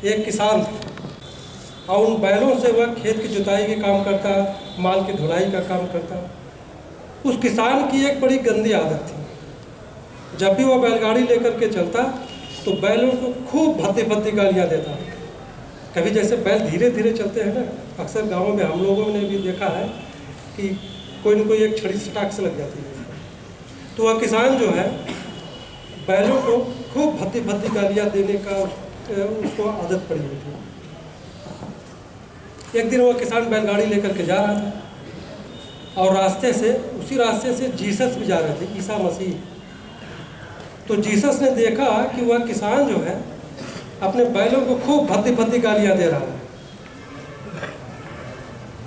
एक किसान था और उन बैलों से वह खेत की जुताई के काम करता, माल की ढुलाई का काम करता। उस किसान की एक बड़ी गंदी आदत थी, जब भी वह बैलगाड़ी लेकर के चलता तो बैलों को खूब भद्दी भद्दी गालियाँ देता। कभी जैसे बैल धीरे धीरे चलते हैं ना, अक्सर गाँव में हम लोगों ने भी देखा है कि कोई न कोई एक छड़ी सटाक से लग जाती है। तो वह किसान जो है बैलों को खूब भद्दी भद्दी गालियाँ देने का उसको आदत पड़ी हुई थी। एक दिन वह किसान बैलगाड़ी लेकर के जा रहा था और उसी रास्ते से जीसस भी जा रहे थे, ईसा मसीह। तो जीसस ने देखा कि वह किसान जो है अपने बैलों को खूब भद्दी भद्दी गालियाँ दे रहा है।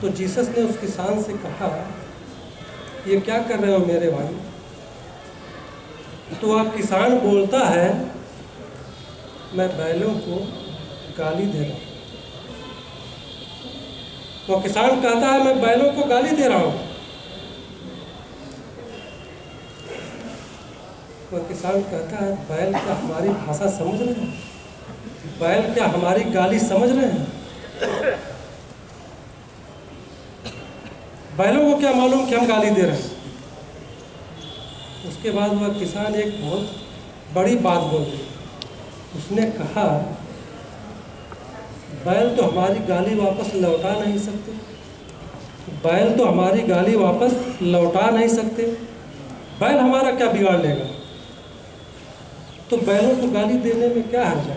तो जीसस ने उस किसान से कहा, ये क्या कर रहे हो मेरे भाई? तो वह किसान बोलता है, मैं बैलों को गाली दे रहा हूँ। वो किसान कहता है, मैं बैलों को गाली दे रहा हूँ। वह किसान कहता है, बैल क्या हमारी भाषा समझ रहे हैं? बैल क्या हमारी गाली समझ रहे हैं? बैलों को क्या मालूम कि हम गाली दे रहे हैं? उसके बाद वह किसान एक बहुत बड़ी बात बोल दी। उसने कहा, बैल तो हमारी गाली वापस लौटा नहीं सकते। बैल तो हमारी गाली वापस लौटा नहीं सकते। बैल हमारा क्या बिगाड़ लेगा? तो बैलों को गाली देने में क्या हर्ज है?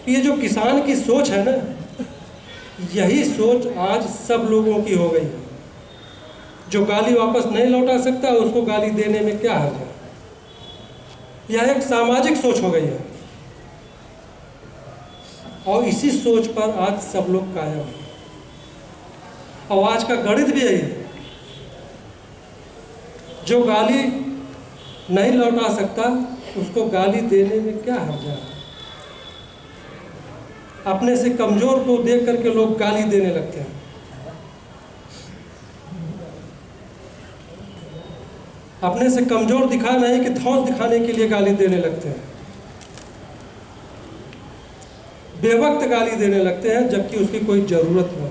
ये जो किसान की सोच है ना, यही सोच आज सब लोगों की हो गई है। जो गाली वापस नहीं लौटा सकता उसको गाली देने में क्या हर्ज है? यह एक सामाजिक सोच हो गई है और इसी सोच पर आज सब लोग कायम हैं। और आज का गणित भी यही है, जो गाली नहीं लौटा सकता उसको गाली देने में क्या हर्ज है? अपने से कमजोर को देख करके लोग गाली देने लगते हैं। अपने से कमजोर दिखा नहीं कि धौंस दिखाने के लिए गाली देने लगते हैं। बेवक्त गाली देने लगते हैं जबकि उसकी कोई जरूरत न हो।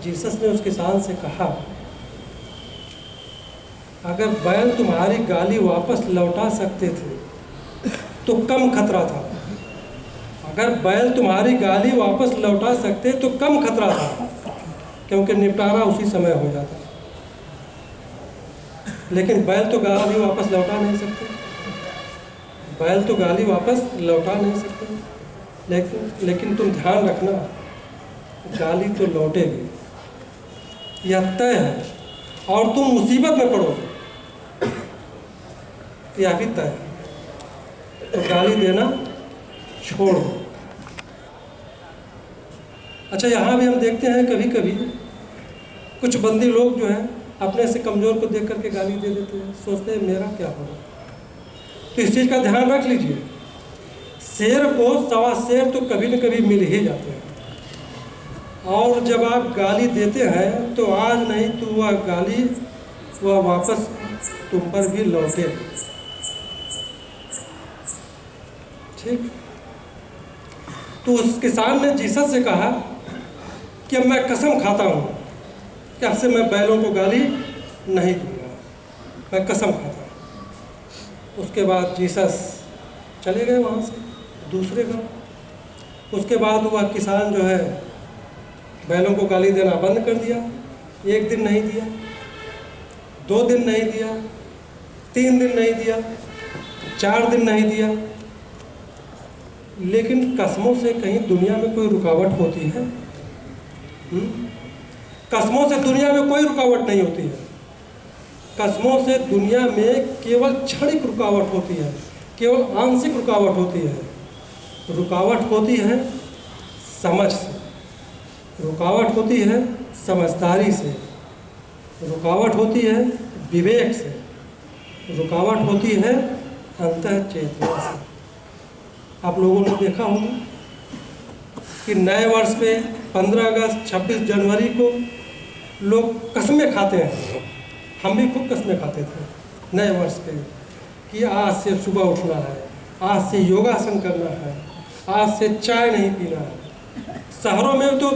जीसस ने उस किसान से कहा, अगर बैल तुम्हारी गाली वापस लौटा सकते थे तो कम खतरा था। अगर बैल तुम्हारी गाली वापस लौटा सकते तो कम खतरा था, क्योंकि निपटारा उसी समय हो जाता। लेकिन बैल तो गाली वापस लौटा नहीं सकते। बैल तो गाली वापस लौटा नहीं सकते। लेकिन तुम ध्यान रखना, गाली तो लौटेगी, यह तय है। और तुम मुसीबत में पड़ोगे, यह भी तय है। तो गाली देना छोड़ दो। अच्छा, यहाँ भी हम देखते हैं कभी कभी कुछ बंदी लोग जो हैं अपने से कमज़ोर को देख करके गाली दे देते हैं, सोचते हैं मेरा क्या होगा। तो इस चीज़ का ध्यान रख लीजिए, शेर को सवा शेर तो कभी न कभी मिल ही जाते हैं। और जब आप गाली देते हैं तो आज नहीं तो वह गाली वह वापस तुम पर भी लौटे। ठीक। तो उस किसान ने जीसस से कहा कि अब मैं कसम खाता हूँ कि अब से मैं बैलों को गाली नहीं दूंगा, मैं कसम खाता हूँ। उसके बाद जीसस चले गए वहाँ से दूसरे गाँव। उसके बाद वह किसान जो है बैलों को गाली देना बंद कर दिया। 1 दिन नहीं दिया, 2 दिन नहीं दिया, 3 दिन नहीं दिया, 4 दिन नहीं दिया। लेकिन कसमों से कहीं दुनिया में कोई रुकावट होती है? कसमों से दुनिया में कोई रुकावट नहीं होती है। कसमों से दुनिया में केवल क्षणिक रुकावट होती है, केवल आंशिक रुकावट होती है। रुकावट होती है समझ से, रुकावट होती है समझदारी से, रुकावट होती है विवेक से, रुकावट होती है अंतः चेतना से। आप लोगों ने देखा होगा कि नए वर्ष पे 15 अगस्त 26 जनवरी को लोग कस्में खाते हैं। हम भी खूब कस्में खाते थे। नए वर्ष पे कि आज से सुबह उठना है, आज से योगासन करना है, आज से चाय नहीं पीना है। शहरों में तो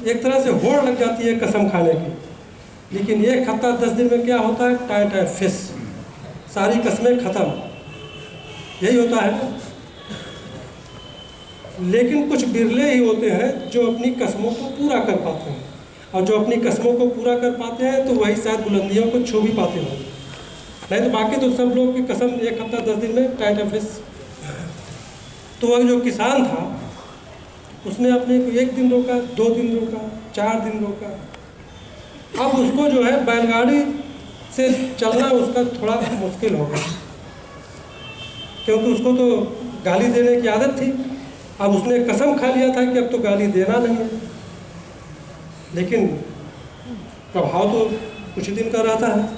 एक तरह से होड़ लग जाती है कसम खाने की, लेकिन 1 हफ्ता 10 दिन में क्या होता है, टाइम फिश, सारी कस्में खत्म, यही होता है। लेकिन कुछ बिरले ही होते हैं जो अपनी कस्मों को पूरा कर पाते हैं, और जो अपनी कस्मों को पूरा कर पाते हैं तो वही शायद बुलंदियों को छू भी पाते होंगे, नहीं तो बाकी तो सब लोग की कसम 1 हफ्ता 10 दिन में टाइम फिश। तो वह जो किसान था उसने अपने को 1 दिन रोका, 2 दिन रोका, 4 दिन रोका। अब उसको जो है बैलगाड़ी से चलना उसका थोड़ा मुश्किल हो गया, क्योंकि उसको तो गाली देने की आदत थी। अब उसने कसम खा लिया था कि अब तो गाली देना नहीं है, लेकिन प्रभाव तो कुछ दिन का रहता है।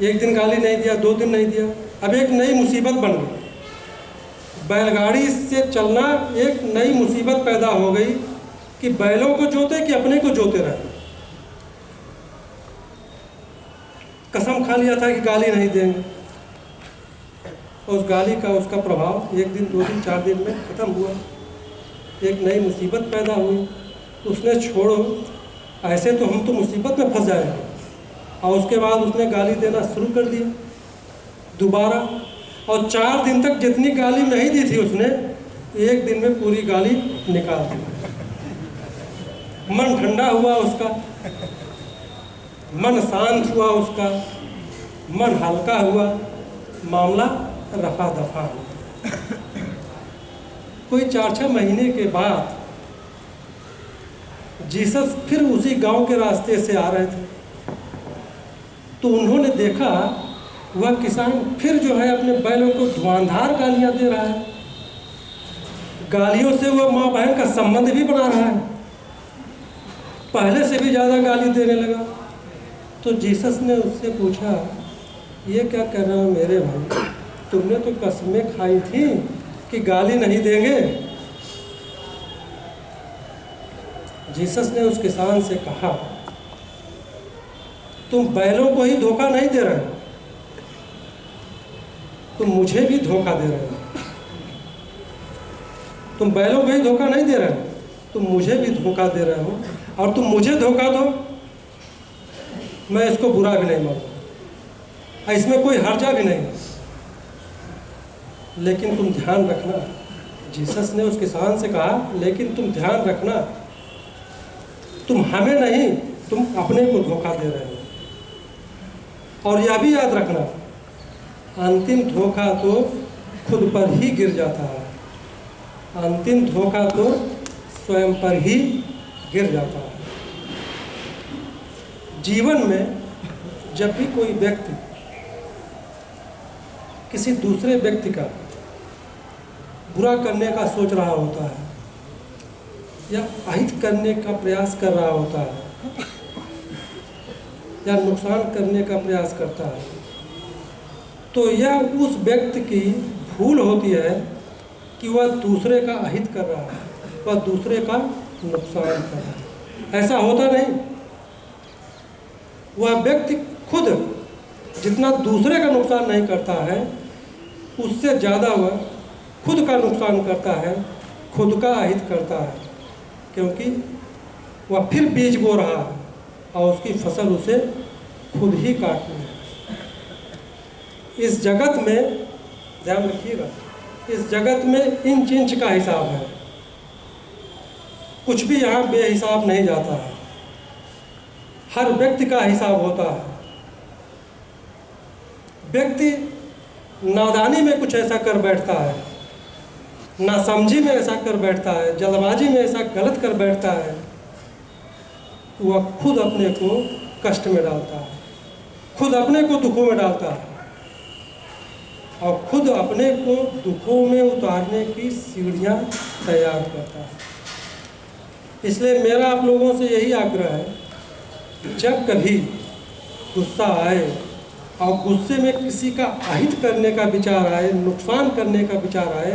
1 दिन गाली नहीं दिया, 2 दिन नहीं दिया, अब एक नई मुसीबत बन गई। बैलगाड़ी से चलना एक नई मुसीबत पैदा हो गई कि बैलों को जोते कि अपने को जोते रहे। कसम खा लिया था कि गाली नहीं देंगे, उस गाली का उसका प्रभाव 1 दिन 2 दिन 4 दिन में ख़त्म हुआ। एक नई मुसीबत पैदा हुई। उसने छोड़ो, ऐसे तो हम तो मुसीबत में फंस जाएंगे, और उसके बाद उसने गाली देना शुरू कर दिया दोबारा, और 4 दिन तक जितनी गाली नहीं दी थी उसने 1 दिन में पूरी गाली निकाल दी। मन ठंडा हुआ उसका, मन शांत हुआ उसका, मन हल्का हुआ, मामला रफा दफा। कोई 4-6 महीने के बाद जीसस फिर उसी गांव के रास्ते से आ रहे थे, तो उन्होंने देखा वह किसान फिर जो है अपने बैलों को धुआंधार गालियां दे रहा है। गालियों से वह माँ बहन का संबंध भी बना रहा है, पहले से भी ज़्यादा गाली देने लगा। तो जीसस ने उससे पूछा, ये क्या कर रहे हो मेरे भाई, तुमने तो कसमें खाई थी कि गाली नहीं देंगे। जीसस ने उस किसान से कहा, तुम बैलों को ही धोखा नहीं दे रहे हो, तुम मुझे भी धोखा दे रहे हो। तुम बैलों को ही धोखा नहीं दे रहे हो, तुम मुझे भी धोखा दे रहे हो, और तुम मुझे धोखा दो, मैं इसको बुरा भी नहीं मानूंगा, इसमें कोई हर्जा भी नहीं। लेकिन तुम ध्यान रखना, जीसस ने उस किसान से कहा, लेकिन तुम ध्यान रखना, तुम हमें नहीं, तुम अपने को धोखा दे रहे हो। और यह भी याद रखना, अंतिम धोखा तो खुद पर ही गिर जाता है, अंतिम धोखा तो स्वयं पर ही गिर जाता है। जीवन में जब भी कोई व्यक्ति किसी दूसरे व्यक्ति का बुरा करने का सोच रहा होता है या अहित करने का प्रयास कर रहा होता है या नुकसान करने का प्रयास करता है, तो यह उस व्यक्ति की भूल होती है कि वह दूसरे का अहित कर रहा है, वह दूसरे का नुकसान कर रहा है। ऐसा होता नहीं। वह व्यक्ति खुद जितना दूसरे का नुकसान नहीं करता है, उससे ज़्यादा वह खुद का नुकसान करता है, खुद का अहित करता है, क्योंकि वह फिर बीज बो रहा है और उसकी फसल उसे खुद ही काटनी है। इस जगत में ध्यान रखिएगा, इस जगत में इंच इंच का हिसाब है, कुछ भी यहाँ बेहिसाब नहीं जाता है, हर व्यक्ति का हिसाब होता है। व्यक्ति नादानी में कुछ ऐसा कर बैठता है, नासमझी में ऐसा कर बैठता है, जल्दबाजी में ऐसा गलत कर बैठता है, वह खुद अपने को कष्ट में डालता है, खुद अपने को दुखों में डालता है और खुद अपने को दुखों में उतारने की सीढ़ियाँ तैयार करता है। इसलिए मेरा आप लोगों से यही आग्रह है कि जब कभी गुस्सा आए और गुस्से में किसी का अहित करने का विचार आए, नुकसान करने का विचार आए,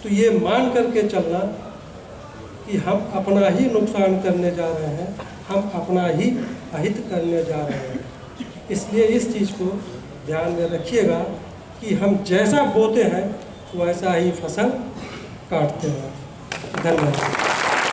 तो ये मान करके चलना कि हम अपना ही नुकसान करने जा रहे हैं, हम अपना ही अहित करने जा रहे हैं। इसलिए इस चीज़ को ध्यान में रखिएगा कि हम जैसा बोते हैं वैसा ही फसल काटते हैं। धन्यवाद।